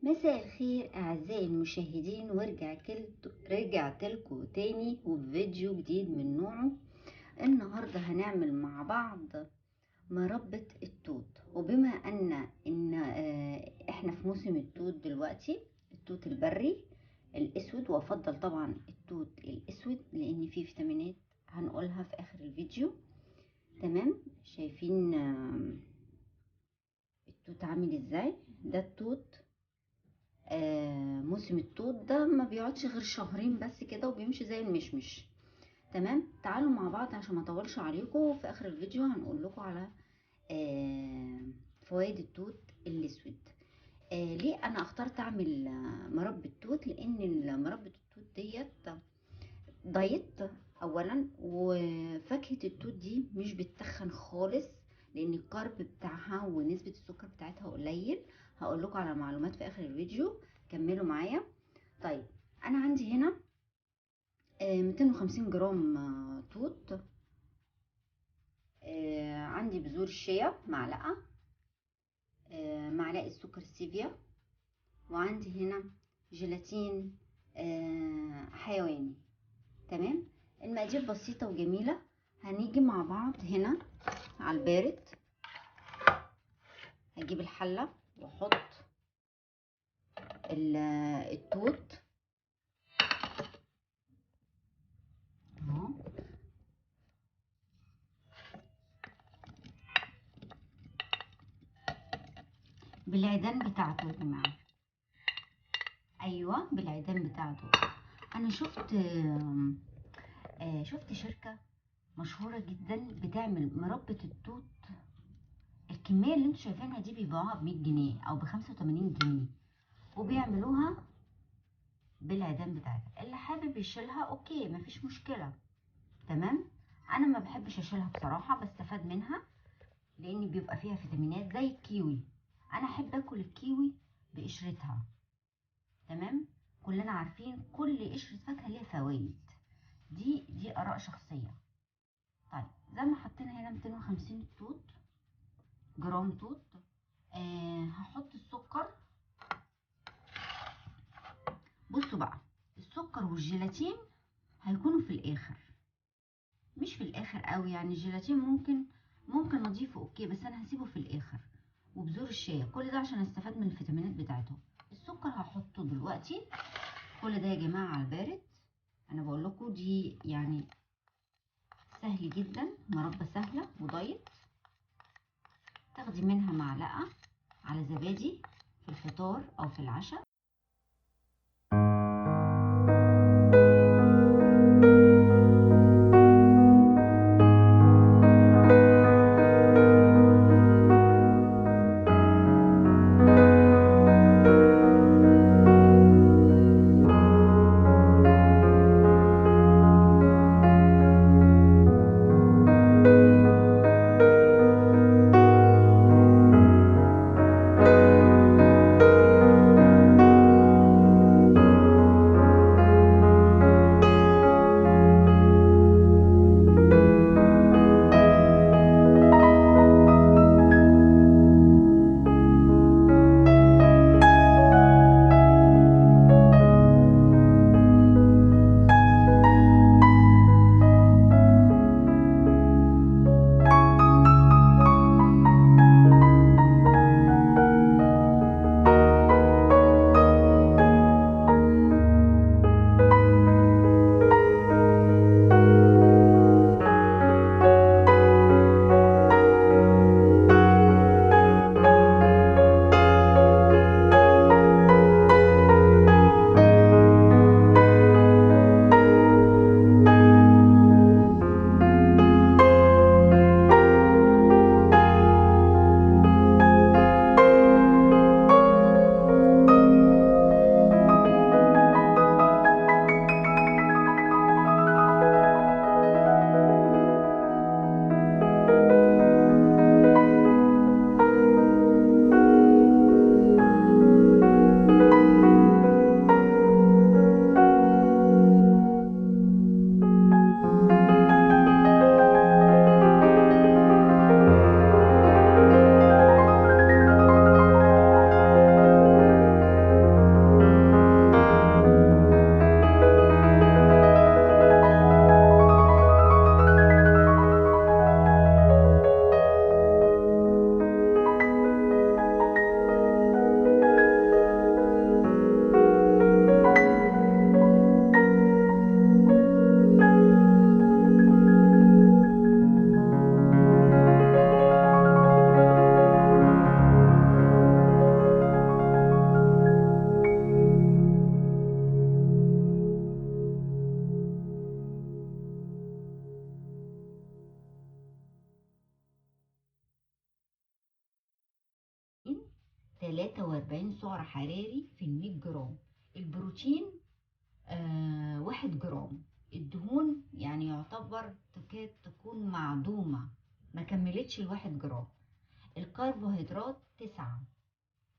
مساء الخير اعزائي المشاهدين، رجعت لكم تاني وبفيديو جديد من نوعه. النهارده هنعمل مع بعض مربى التوت. وبما ان احنا في موسم التوت دلوقتي، التوت البري الاسود، وافضل طبعا التوت الاسود لان فيه فيتامينات هنقولها في اخر الفيديو. تمام؟ شايفين التوت عامل ازاي؟ ده التوت. موسم التوت ده ما بيقعدش غير شهرين بس كده وبيمشي زي المشمش. تمام، تعالوا مع بعض عشان ما اطولش عليكم. في اخر الفيديو هنقول لكم على فوائد التوت الاسود. ليه انا اخترت اعمل مربى التوت؟ لان مربى التوت ديت دايت اولا، وفاكهه التوت دي مش بتتخن خالص لان الكارب بتاعها ونسبه السكر بتاعتها قليل. هقول لكم على معلومات في اخر الفيديو، كملوا معايا. طيب، انا عندي هنا 250 جرام توت. عندي بذور الشيا معلقه، معلقه سكر ستيفيا، وعندي هنا جيلاتين حيواني. تمام، المقادير بسيطه وجميله. هنيجي مع بعض هنا على البارد. هجيب الحله واحط التوت اهو، بالعيدان بتاعته يا جماعه. ايوه، بالعيدان بتاعته. انا شفت شركه مشهوره جدا بتعمل مربى التوت. الكميه اللي انتوا شايفينها دي بيبيعوها ب 100 جنيه او ب 85 جنيه، وبيعملوها بالعيدان بتاعتها. اللي حابب يشيلها اوكي، مفيش مشكله. تمام، انا ما بحبش اشيلها بصراحه، بستفاد منها لان بيبقى فيها فيتامينات زي الكيوي. انا احب اكل الكيوي بقشرتها. تمام، كلنا عارفين كل قشره فاكهه ليها فوائد. دي اراء شخصيه. طيب، زي ما حطينا هنا 250 جرام توت. هحط السكر. بصوا بقى، السكر والجيلاتين هيكونوا في الاخر، مش في الاخر قوي يعني. الجيلاتين ممكن اضيفه اوكي، بس انا هسيبه في الاخر. وبذور الشيا، كل ده عشان استفاد من الفيتامينات بتاعته. السكر هحطه دلوقتي. كل ده يا جماعه على البارد. انا بقول لكم دي يعني سهل جدا، مربى سهله ودايت. تاخدي منها معلقه على زبادي في الفطار او في العشاء. 43 سعر حراري في 100 جرام. البروتين 1 جرام. الدهون يعني يعتبر تكاد تكون معدومة، ما كملتش ال1 جرام. الكربوهيدرات 9،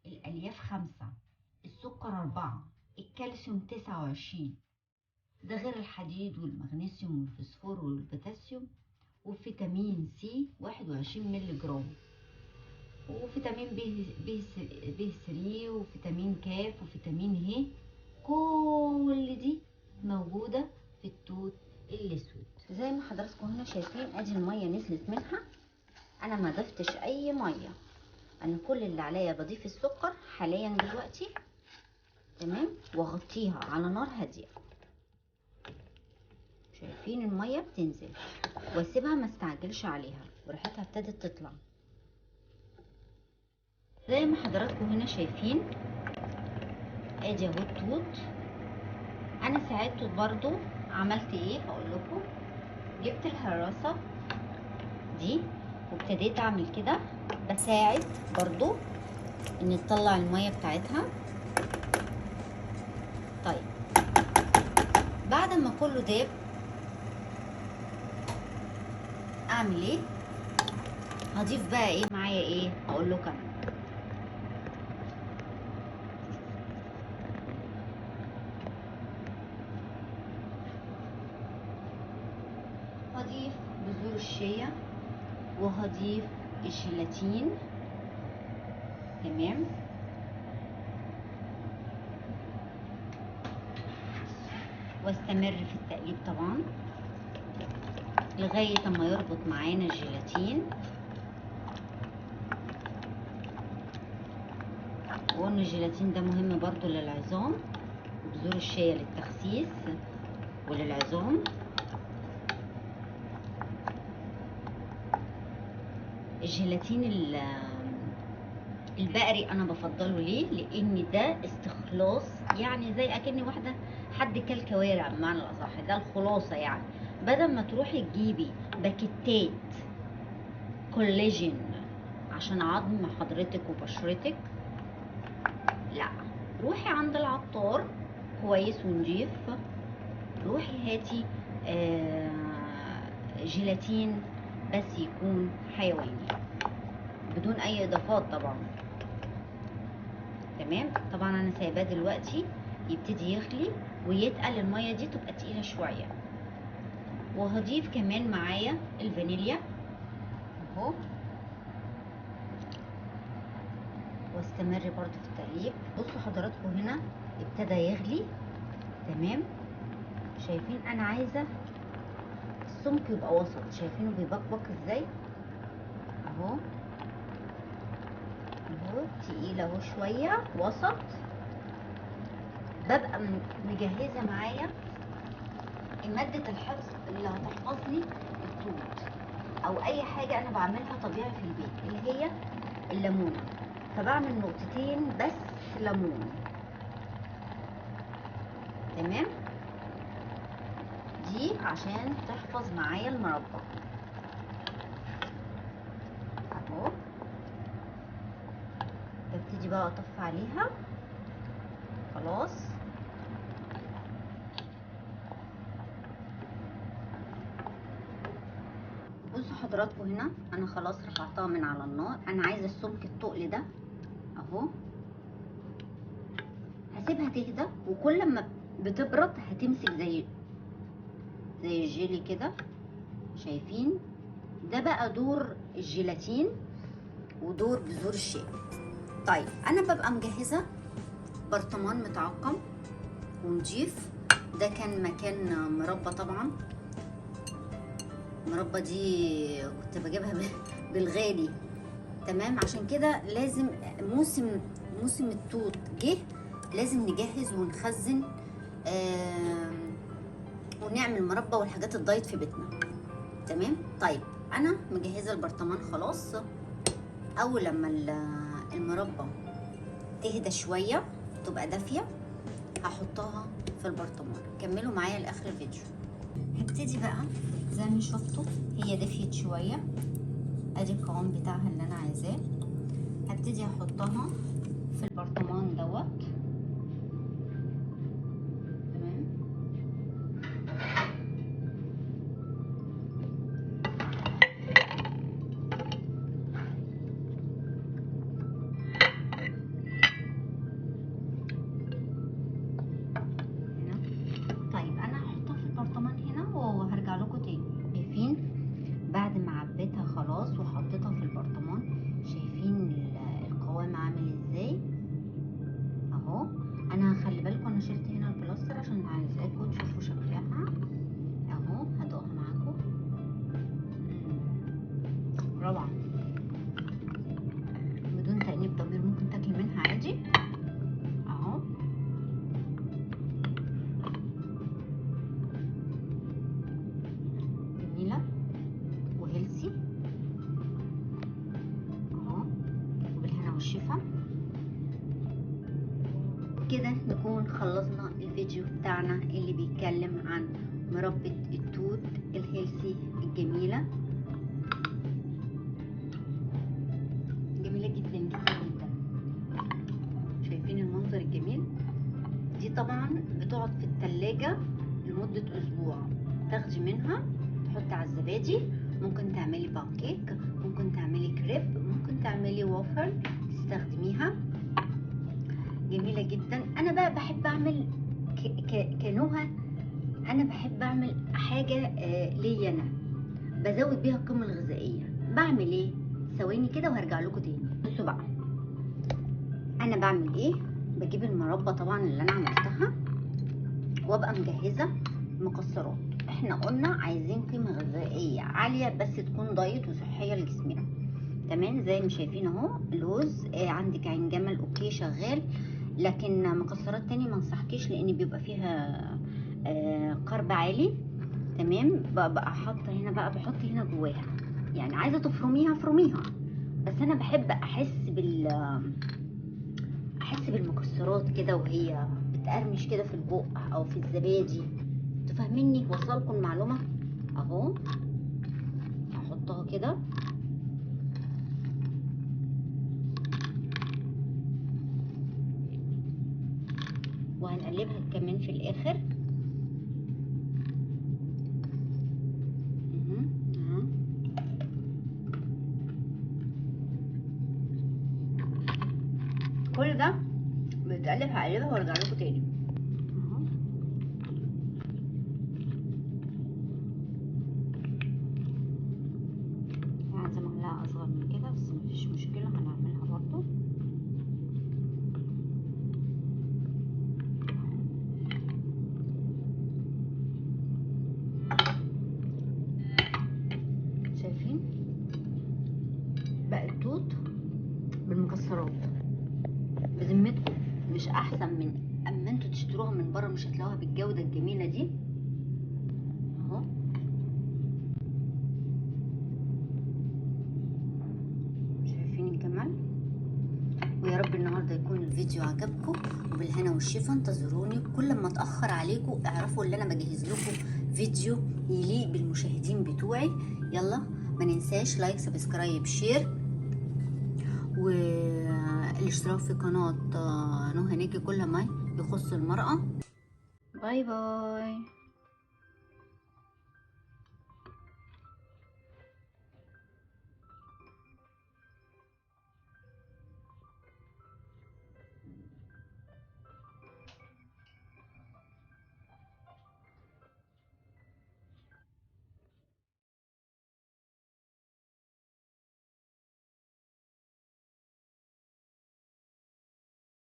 الألياف 5، السكر 4، الكالسيوم 29، ده غير الحديد والمغنيسيوم والفوسفور والبوتاسيوم، وفيتامين سي 21 مللي جرام، وفيتامين بي 3 وفيتامين كاف وفيتامين ه. كل دي موجودة في التوت الاسود. زي ما حضراتكم هنا شايفين، ادي المية نزلت منها، انا ما ضفتش اي مية، انا كل اللي عليا بضيف السكر حاليا دلوقتي، تمام، واغطيها على نار هاديه. شايفين الميه بتنزل، واسيبها ما استعجلش عليها، وريحتها ابتدت تطلع. زي ما حضراتكم هنا شايفين، ادي اهو التوت. انا ساعدته برضو، عملت ايه هقول لكم. جبت الهراسه دي وابتديت اعمل كده، بساعد برضو ان تطلع الميه بتاعتها. طيب بعد ما كله داب اعمل ايه؟ هضيف بقى ايه معايا، ايه هقول لكم انا. هضيف بذور الشيا، وهضيف الجيلاتين، تمام، واستمر في التقليب طبعا لغايه اما يربط معانا الجيلاتين. وقلنا الجيلاتين ده مهم برضو للعظام، وبذور الشيا للتخسيس وللعظام. الجيلاتين البقري انا بفضله ليه؟ لان ده استخلاص، يعني زي اكن واحده حد كل كوارع بمعنى الاصح، ده الخلاصه. يعني بدل ما تروحي تجيبي باكيتات كولاجين عشان عظم حضرتك وبشرتك، لا، روحي عند العطار كويس ونضيف، روحي هاتي جيلاتين بس يكون حيواني بدون اي اضافات طبعا، تمام. طبعا انا سايباه دلوقتي يبتدي يغلي ويتقل، الميه دي تبقى تقيله شويه. وهضيف كمان معايا الفانيليا اهو، واستمر برضو في التقليب. بصوا حضراتكم هنا ابتدى يغلي، تمام. شايفين انا عايزه السمك يبقى وسط، شايفينه بيبقبق ازاي اهو، اهو تقيل اهو شويه وسط. ببقى مجهزه معايا ماده الحفظ اللي هتحفظ لي التوت، او اي حاجه انا بعملها طبيعي في البيت، اللي هي الليمون. فبعمل نقطتين بس ليمون، تمام، دي عشان تحفظ معايا المربى اهو. ببتدي بقى اطفي عليها خلاص. بصوا حضراتكم هنا انا خلاص رفعتها من على النار. انا عايزه السمك التقل ده اهو، هسيبها تهدى، وكل ما بتبرد هتمسك زي الجيلي كده. شايفين ده بقى دور الجيلاتين ودور بذور الشيا. طيب انا ببقى مجهزه برطمان متعقم ونضيف. ده كان مكان مربى طبعا، المربى دي كنت بجيبها بالغالي، تمام. عشان كده لازم موسم التوت جه لازم نجهز ونخزن ونعمل مربى والحاجات الدايت في بيتنا، تمام. طيب انا مجهزه البرطمان خلاص. اول لما المربى تهدى شويه تبقى دافيه هحطها في البرطمان. كملوا معايا لاخر الفيديو. هبتدي بقى زي ما شفتوا هي دفيت شويه، ادي القوام بتاعها اللي انا عايزاه. هبتدي احطها البرطمان دوت. تمام. طيب انا هحطها في البرطمان هنا وهرجع لكم تاني. شايفين بعد ما عبيتها خلاص وحطيتها في البرطمان، شايفين القوام عامل ازاي اهو. انا خلي بالكم انا شلت هنا البلاستر عشان عايزاكم تشوفوا شكلها اهو. هدوقها معاكم. روعه بدون تأنيب ضمير، ممكن تاكلي منها عادي اهو. جميله وهيلسي اهو، وبالهنا والشفا. كده نكون خلصنا الفيديو بتاعنا اللي بيتكلم عن مربى التوت الهيلسي الجميله. جميله جدا جدا جدا. شايفين المنظر الجميل؟ دي طبعا بتقعد في التلاجة لمدة اسبوع. تاخدي منها تحطي على الزبادي، ممكن تعملي بانكيك، ممكن تعملي كريب، ممكن تعملي وافل تستخدميها. جميلة جدا. انا بقى بحب اعمل كنوها، انا بحب اعمل حاجة ليا انا بزود بيها القيمة الغذائية. بعمل ايه؟ ثواني كده وهرجع لكم تاني. بصوا بقى انا بعمل ايه. بجيب المربى طبعا اللي انا عملتها وابقى مجهزة مكسرات. احنا قلنا عايزين قيمة غذائية عالية بس تكون دايت وصحية لجسمنا. تمام. زي ما شايفين اهو لوز، عندك عين جمل اوكي شغال، لكن مكسرات تاني ما انصحكيش لان بيبقى فيها كارب عالي. تمام. بقى حاطه هنا بقى، بحط هنا جواها، يعني عايزه تفرميها فرميها، بس انا بحب احس بالمكسرات كده وهي بتقرمش كده في البق او في الزبادي. تفهميني؟ وصلكم المعلومه اهو. هحطها كده وهنقلبها كمان في الاخر. كل ده بيتقلب. هقلبها وارجع لكم تاني اهو. عايزه معلقه اصغر من كده بس مفيش مشكله، هنعملها برضو. شايفين بقى التوت بالمكسرات؟ بذمتكم مش احسن من اما انتوا تشتروها من بره؟ مش هتلاقوها بالجوده الجميله دي اهو. شايفين الجمال؟ ويا رب النهارده يكون الفيديو عجبكم وبالهنا والشفا. انتظروني كل ما اتاخر عليكم اعرفوا ان انا بجهز لكم فيديو يليق بالمشاهدين بتوعي. يلا ما ننساش لايك سبسكرايب شير والاشتراك في قناه نهى ناجي كل ما يخص المرأة. باي باي.